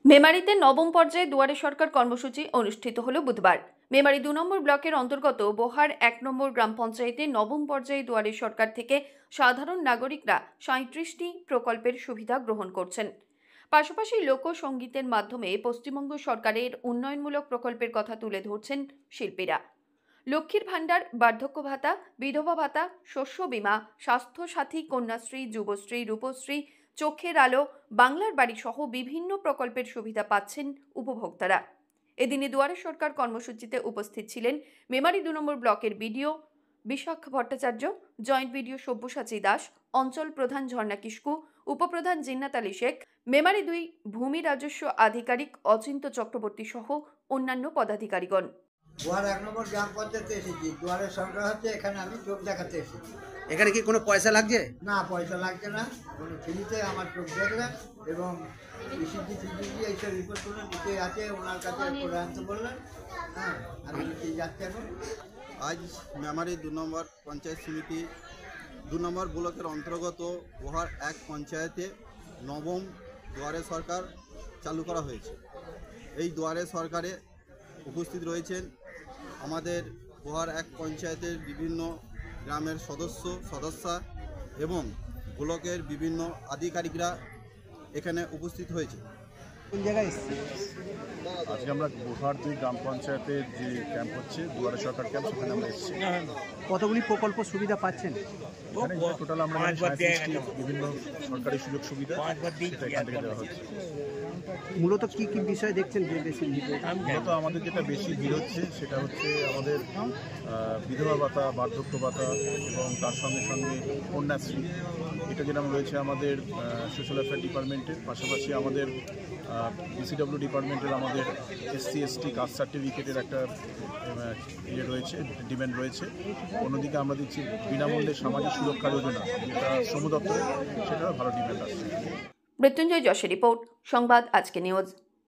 মেমারিতে নবম পর্যায়ে দুয়ারে সরকার কর্মসূচি অনুষ্ঠিত হল বুধবার। মেমারি ২ নম্বর ব্লকের অন্তর্গত বোহার ১ নম্বর গ্রাম পঞ্চায়েতে নবম পর্যায়ে দুয়ারে সরকার থেকে সাধারণ নাগরিকরা ৩৭টি প্রকল্পের সুবিধা গ্রহণ করছেন। পাশাপাশি লোকসঙ্গীতের মাধ্যমে পশ্চিমবঙ্গ সরকারের উন্নয়নমূলক প্রকল্পের কথা তুলে ধরছেন শিল্পীরা। লক্ষ্মীর ভাণ্ডার, বার্ধক্য ভাতা, বিধবা ভাতা, শস্য বীমা, স্বাস্থ্য সাথী, কন্যাশ্রী, যুবশ্রী, রূপশ্রী, চোখের আলো, বাংলার বাড়ি সহ বিভিন্ন প্রকল্পের সুবিধা পাচ্ছেন উপভোক্তারা। এদিনে দুয়ারে সরকার কর্মসূচিতে উপস্থিত ছিলেন মেমারি ২ নম্বর ব্লকের BDO Bishakh Bhattacharya, joint BDO Sabyasachi Das, অঞ্চল প্রধান ঝর্ণা কিস্কু, উপপ্রধান জিন্নাত আলী শেখ, মেমারি ২ ভূমি রাজস্ব আধিকারিক অচিন্ত চক্রবর্তী সহ অন্যান্য পদাধিকারীগণ। বোহার ১ নম্বর গ্রাম পঞ্চায়েতে এসেছি। দুয়ারে সরকার হচ্ছে, এখানে আমি চোখ দেখাতে এসেছি। এখানে কি কোনো পয়সা লাগছে? না, পয়সা লাগছে না, কোনো ফ্রিতে আমার চোখ দেখলেন এবং ইসিজি ফিজিজি এইসব রিপোর্টগুলো নিতে আছে, ওনার কাছে করে আনতে বললেন। হ্যাঁ, আমি নিতে যাচ্ছি এখন। আজ মেমারি ২ নম্বর পঞ্চায়েত সমিতি ২ নম্বর ব্লকের অন্তর্গত বোহার ১ পঞ্চায়েতে নবম দুয়ারে সরকার চালু করা হয়েছে। এই দুয়ারে সরকারে উপস্থিত রয়েছেন আমাদের বোহার ১ পঞ্চায়েতের বিভিন্ন গ্রামের সদস্যা এবং ব্লকের বিভিন্ন আধিকারিকরা এখানে উপস্থিত হয়েছে। কোন জায়গায় এসেছে? আজকে আমরা বোহার ২ গ্রাম পঞ্চায়েতের যে ক্যাম্প হচ্ছে দুয়ারে সরকার ক্যাম্প, সেখানে আমরা এসেছি। কতগুলি প্রকল্প সুবিধা পাচ্ছেন? এখানে টোটাল আমরা ৩৭টি বিভিন্ন সরকারি সুযোগ সুবিধা এখান থেকে দেওয়া হচ্ছে। মূলত কি কি বিষয় দেখছেন যে বেশি ভিড়? মূলত আমাদের যেটা বেশি ভিড় হচ্ছে সেটা হচ্ছে আমাদের বিধবা ভাতা, বার্ধক্য ভাতা এবং তার সঙ্গে সঙ্গে কন্যাশ্রী, এটা যেরকম রয়েছে আমাদের সোশ্যাল অ্যাফেয়ার ডিপার্টমেন্টের। পাশাপাশি আমাদের বিসিডব্লিউ ডিপার্টমেন্টের আমাদের এসসি এসটি কাস্ট সার্টিফিকেটের একটা রয়েছে, ডিমান্ড রয়েছে। অন্যদিকে আমরা দিচ্ছি বিনামূল্যে সামাজিক সুরক্ষা যোজনা, যেটা শ্রম দপ্তরের, সেটারও ভালো ডিমান্ড আসছে। মৃত্যুঞ্জয় যশের রিপোর্ট, সংবাদ আজকে নিউজ।